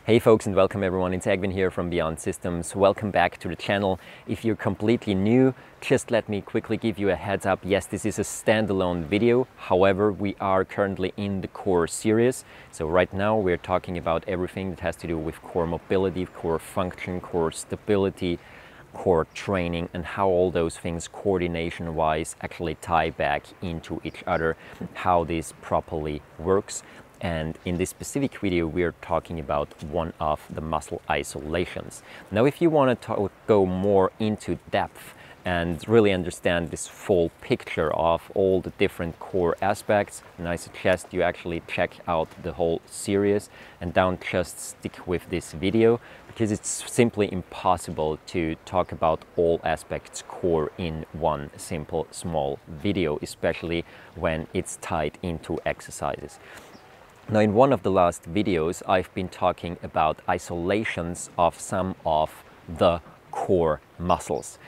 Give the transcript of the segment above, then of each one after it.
Hey folks, and welcome everyone. It's Egwin here from Beyond Systems. Welcome back to the channel. If you're completely new, just let me quickly give you a heads up. Yes, this is a standalone video. However, we are currently in the core series. So right now we're talking about everything that has to do with core mobility, core function, core stability, core training, and how all those things coordination wise actually tie back into each other, how this properly works. And in this specific video, we're talking about one of the muscle isolations. Now, if you want to go more into depth and really understand this full picture of all the different core aspects, and I suggest you actually check out the whole series and don't just stick with this video, because it's simply impossible to talk about all aspects core in one simple small video, especially when it's tied into exercises. Now, in one of the last videos, I've been talking about isolations of some of the core muscles.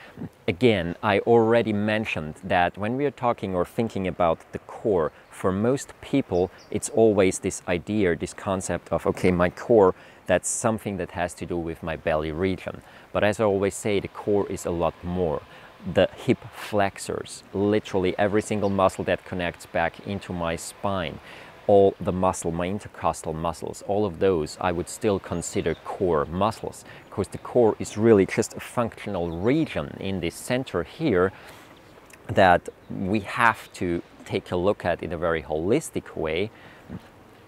Again, I already mentioned that when we are talking or thinking about the core, for most people, it's always this idea, this concept of, okay, my core, that's something that has to do with my belly region. But as I always say, the core is a lot more. The hip flexors, literally every single muscle that connects back into my spine, all the muscle, my intercostal muscles, all of those I would still consider core muscles, because the core is really just a functional region in the center here that we have to take a look at in a very holistic way,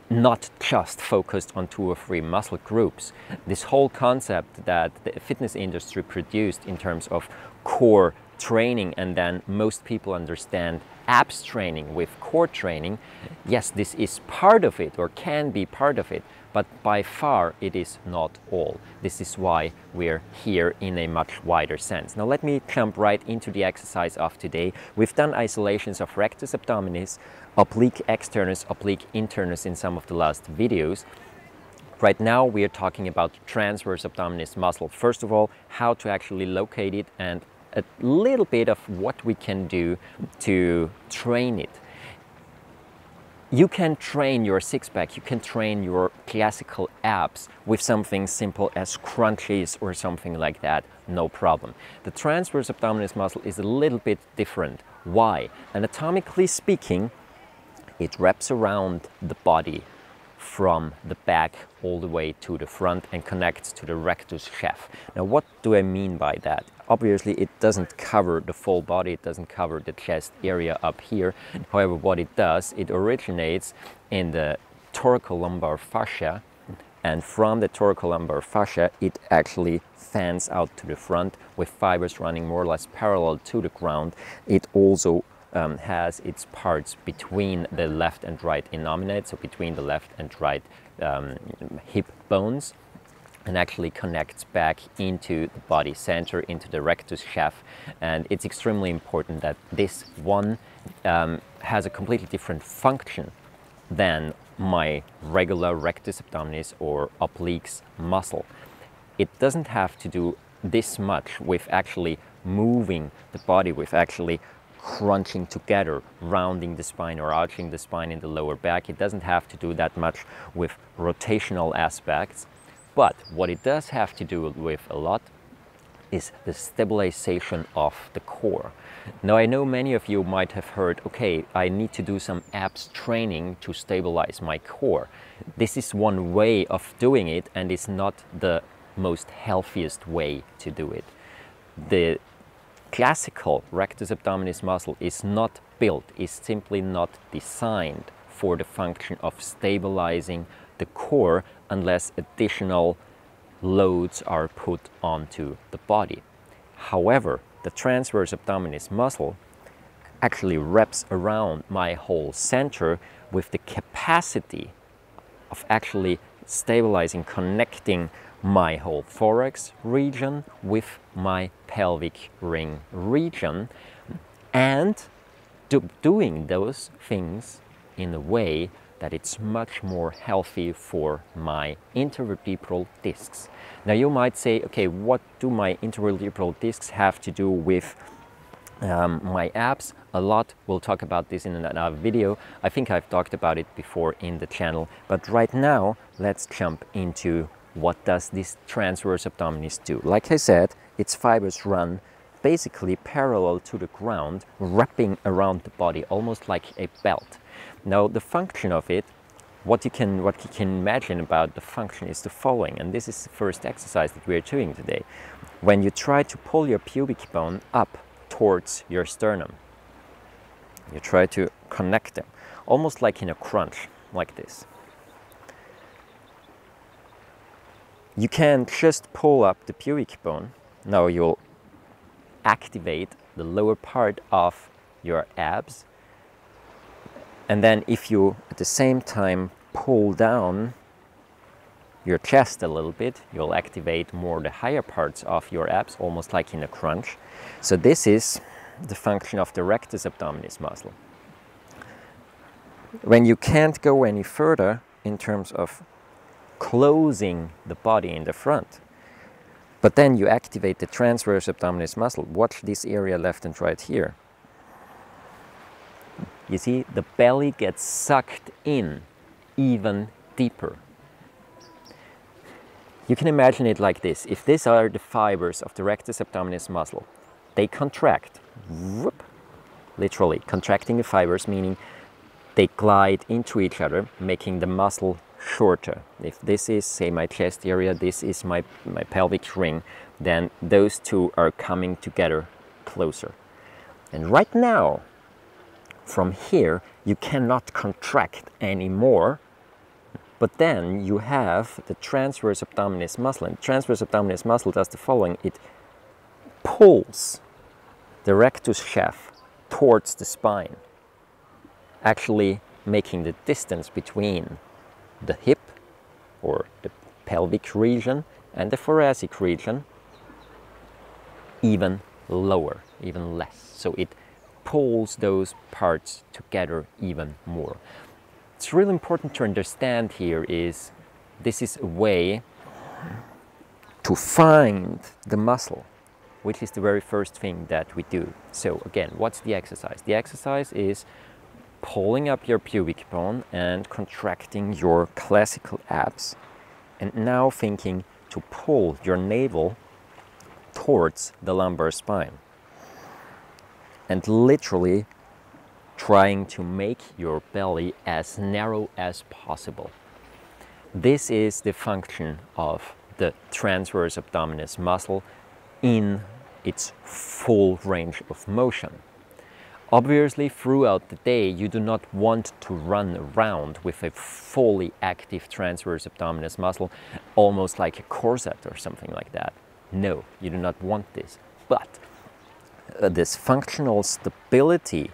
not just focused on 2 or 3 muscle groups. This whole concept that the fitness industry produced in terms of core training, and then most people understand abs training with core training. Yes, this is part of it, or can be part of it, but by far it is not all. This is why we're here in a much wider sense. Now let me jump right into the exercise of today. We've done isolations of rectus abdominis, oblique externus, oblique internus in some of the last videos. Right now we are talking about transverse abdominis muscle. First of all, how to actually locate it, and a little bit of what we can do to train it. You can train your six-pack, you can train your classical abs with something simple as crunches or something like that, no problem. The transverse abdominis muscle is a little bit different. Why? Anatomically speaking, it wraps around the body from the back all the way to the front and connects to the rectus chef. Now, what do I mean by that? Obviously, it doesn't cover the full body, it doesn't cover the chest area up here. However, what it does, it originates in the thoracolumbar fascia, and from the thoracolumbar fascia, it actually fans out to the front with fibers running more or less parallel to the ground. It also has its parts between the left and right innominate, so between the left and right hip bones, and actually connects back into the body center, into the rectus chef. And it's extremely important that this one has a completely different function than my regular rectus abdominis or obliques muscle. It doesn't have to do this much with actually moving the body, with actually crunching together, rounding the spine or arching the spine in the lower back. It doesn't have to do that much with rotational aspects. But what it does have to do with a lot is the stabilization of the core. Now, I know many of you might have heard, okay, I need to do some abs training to stabilize my core. This is one way of doing it, and it's not the most healthiest way to do it. The classical rectus abdominis muscle is not built, is simply not designed for the function of stabilizing the core unless additional loads are put onto the body. However, the transverse abdominis muscle actually wraps around my whole center with the capacity of actually stabilizing, connecting my whole thorax region with my pelvic ring region, and doing those things in a way that it's much more healthy for my intervertebral discs. Now you might say, okay, what do my intervertebral discs have to do with my abs? A lot. We'll talk about this in another video. I think I've talked about it before in the channel, but right now let's jump into what does this transverse abdominis do? Like I said, its fibers run basically parallel to the ground, wrapping around the body, almost like a belt. Now, the function of it, what you can imagine about the function is the following, and this is the first exercise that we're doing today. When you try to pull your pubic bone up towards your sternum, you try to connect them, almost like in a crunch, like this. You can just pull up the pubic bone. Now you'll activate the lower part of your abs, and then if you at the same time pull down your chest a little bit, you'll activate more the higher parts of your abs, almost like in a crunch. So this is the function of the rectus abdominis muscle. When you can't go any further in terms of closing the body in the front, but then you activate the transverse abdominis muscle. Watch this area left and right here. You see, the belly gets sucked in even deeper. You can imagine it like this. If these are the fibers of the rectus abdominis muscle, they contract, whoop, literally contracting the fibers, meaning they glide into each other, making the muscle shorter. If this is, say, my chest area, this is my pelvic ring, then those two are coming together closer. And right now, from here, you cannot contract anymore, but then you have the transverse abdominis muscle, and the transverse abdominis muscle does the following. It pulls the rectus shaft towards the spine, actually making the distance between the hip or the pelvic region and the thoracic region even lower, even less. So it pulls those parts together even more. It's really important to understand here is this is a way to find the muscle, which is the very first thing that we do. So again, what's the exercise? The exercise is pulling up your pubic bone and contracting your classical abs, and now thinking to pull your navel towards the lumbar spine, and literally trying to make your belly as narrow as possible. This is the function of the transverse abdominis muscle in its full range of motion. Obviously, throughout the day, you do not want to run around with a fully active transverse abdominis muscle, almost like a corset or something like that. No, you do not want this. But this functional stability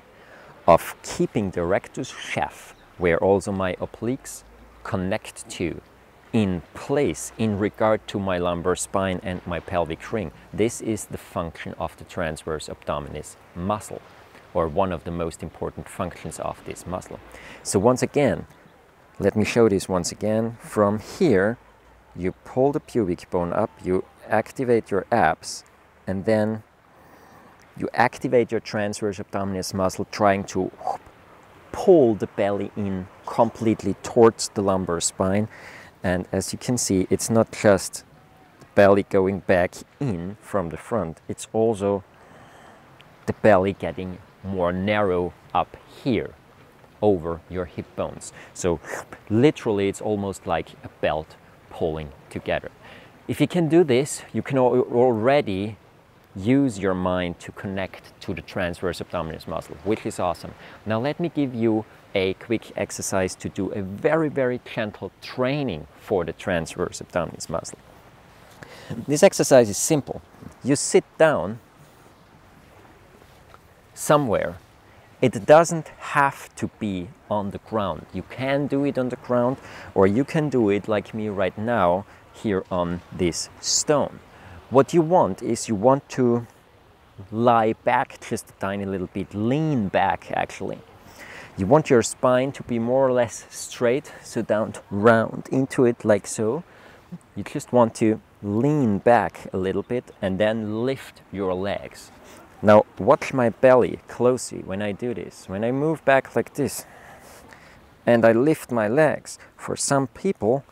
of keeping the rectus shaft, where also my obliques connect to, in place in regard to my lumbar spine and my pelvic ring, this is the function of the transverse abdominis muscle, or one of the most important functions of this muscle. So once again, let me show this once again. From here, you pull the pubic bone up, you activate your abs, and then you activate your transverse abdominis muscle, trying to pull the belly in completely towards the lumbar spine. And as you can see, it's not just the belly going back in from the front, it's also the belly getting more narrow up here over your hip bones. So literally it's almost like a belt pulling together. If you can do this, you can already use your mind to connect to the transverse abdominis muscle, which is awesome. Now let me give you a quick exercise to do a very, very gentle training for the transverse abdominis muscle. This exercise is simple. You sit down somewhere. It doesn't have to be on the ground. You can do it on the ground, or you can do it like me right now here on this stone. What you want is you want to lie back just a tiny little bit, lean back actually. You want your spine to be more or less straight, so don't round into it like so. You just want to lean back a little bit and then lift your legs. Now watch my belly closely when I do this. When I move back like this and I lift my legs, for some people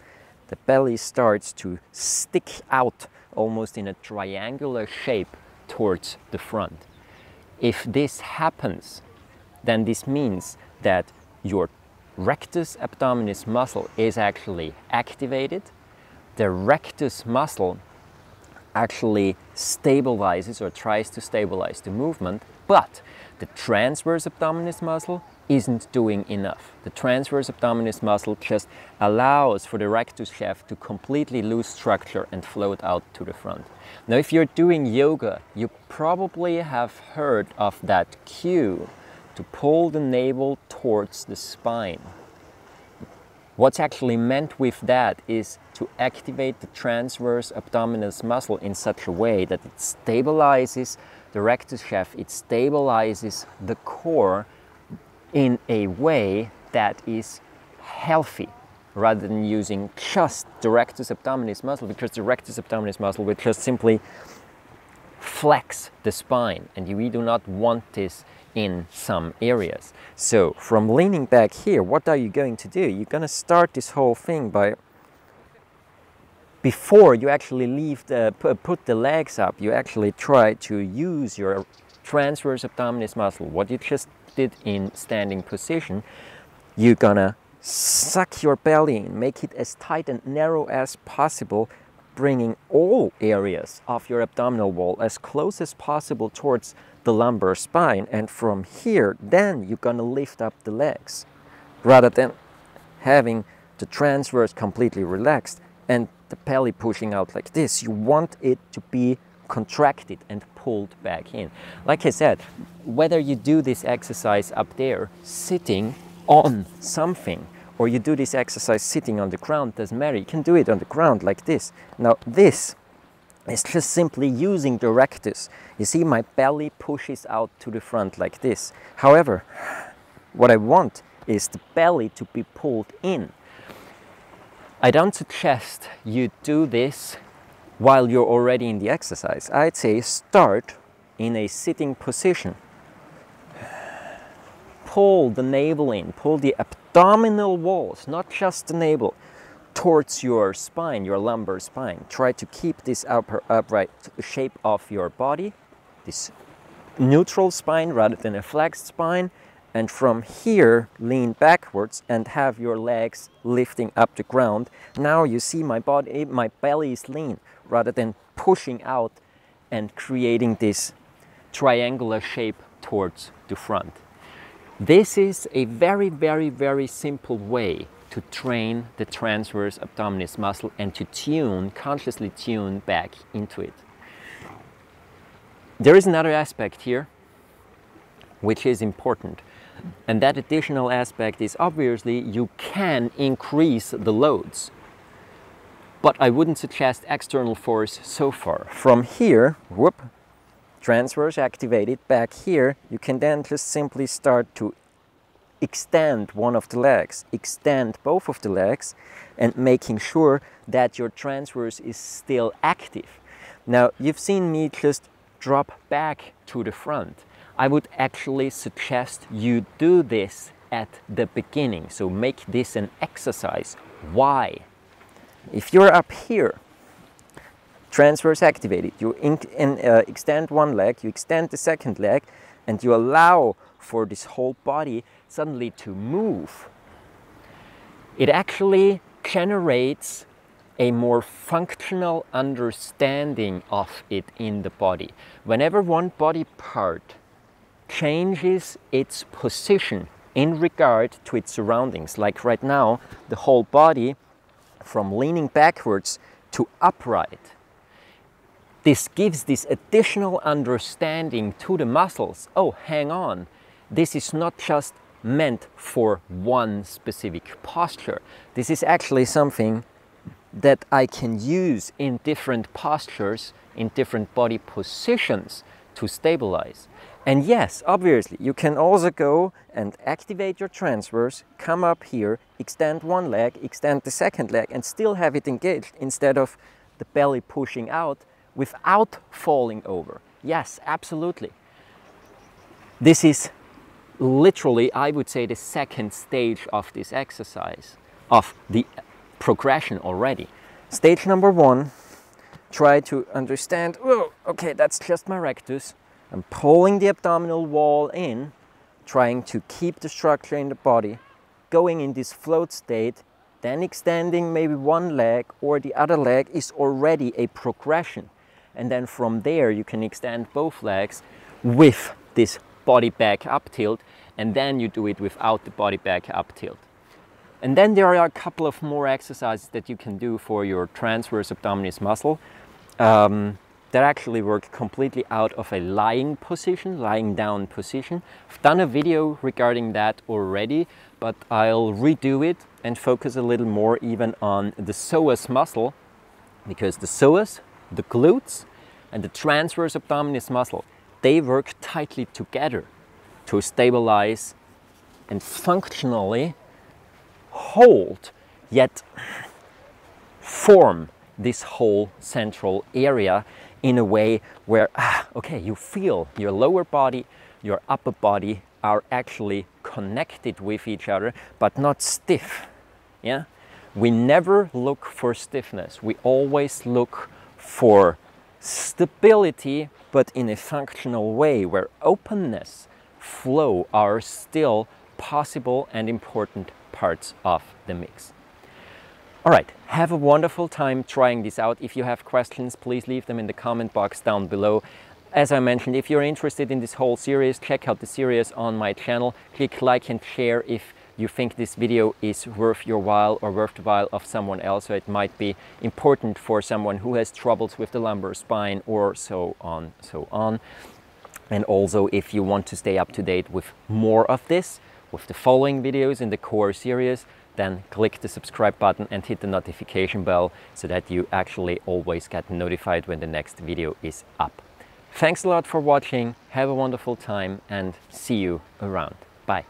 the belly starts to stick out almost in a triangular shape towards the front. If this happens, then this means that your rectus abdominis muscle is actually activated. The rectus muscle actually stabilizes or tries to stabilize the movement, but the transverse abdominis muscle isn't doing enough. The transverse abdominis muscle just allows for the rectus shaft to completely lose structure and float out to the front. Now, if you're doing yoga, you probably have heard of that cue to pull the navel towards the spine. What's actually meant with that is to activate the transverse abdominis muscle in such a way that it stabilizes the rectus shaft, it stabilizes the core in a way that is healthy, rather than using just the rectus abdominis muscle, because the rectus abdominis muscle will just simply flex the spine, and we do not want this in some areas. So from leaning back here, what are you going to do? You're going to start this whole thing by, before you actually put the legs up, you actually try to use your transverse abdominis muscle. What you just did in standing position, you're gonna suck your belly in, make it as tight and narrow as possible, bringing all areas of your abdominal wall as close as possible towards the lumbar spine, and from here then you're gonna lift up the legs rather than having the transverse completely relaxed and the belly pushing out like this. You want it to be contracted and pulled back in. Like I said, whether you do this exercise up there sitting on something or you do this exercise sitting on the ground, doesn't matter. You can do it on the ground like this. Now this is just simply using the rectus. You see, my belly pushes out to the front like this. However, what I want is the belly to be pulled in. I don't suggest you do this while you're already in the exercise. I'd say start in a sitting position. Pull the navel in, pull the abdominal walls, not just the navel, towards your spine, your lumbar spine. Try to keep this upright shape of your body, this neutral spine rather than a flexed spine, and from here lean backwards and have your legs lifting up the ground. Now you see my belly is lean rather than pushing out and creating this triangular shape towards the front. This is a very, very, very simple way to train the transverse abdominis muscle and to consciously tune back into it. There is another aspect here which is important, and that additional aspect is obviously you can increase the loads, but I wouldn't suggest external force so far. From here, whoop, transverse activated, back here, you can then just simply start to extend one of the legs, extend both of the legs, and making sure that your transverse is still active. Now, you've seen me just drop back to the front. I would actually suggest you do this at the beginning, so make this an exercise. Why? If you're up here, transverse activated, you extend one leg, you extend the second leg, and you allow for this whole body suddenly to move. It actually generates a more functional understanding of it in the body. Whenever one body part changes its position in regard to its surroundings, like right now, the whole body from leaning backwards to upright, this gives this additional understanding to the muscles. Oh, hang on, this is not just meant for one specific posture. This is actually something that I can use in different postures, in different body positions to stabilize. And yes, obviously, you can also go and activate your transverse, come up here, extend one leg, extend the second leg, and still have it engaged instead of the belly pushing out without falling over. Yes, absolutely. This is literally, I would say, the second stage of this exercise, of the progression already. Stage number 1, try to understand, oh, okay, that's just my rectus. I'm pulling the abdominal wall in, trying to keep the structure in the body, going in this float state, then extending maybe one leg or the other leg is already a progression. And then from there you can extend both legs with this body back up tilt, and then you do it without the body back up tilt. And then there are a couple of more exercises that you can do for your transverse abdominis muscle that actually work completely out of a lying position, lying down position. I've done a video regarding that already, but I'll redo it and focus a little more even on the psoas muscle, because the psoas, the glutes, and the transverse abdominis muscle, they work tightly together to stabilize and functionally hold, yet form this whole central area in a way where, okay, you feel your lower body, your upper body are actually connected with each other, but not stiff. Yeah, we never look for stiffness. We always look for stability, but in a functional way where openness, flow are still possible and important parts of the mix. All right, have a wonderful time trying this out. If you have questions, please leave them in the comment box down below. As I mentioned, if you're interested in this whole series, check out the series on my channel. Click like and share if you think this video is worth your while or worth the while of someone else, so it might be important for someone who has troubles with the lumbar spine or so on. And also, if you want to stay up to date with more of this, with the following videos in the core series, then click the subscribe button and hit the notification bell so that you actually always get notified when the next video is up. Thanks a lot for watching, have a wonderful time, and see you around. Bye.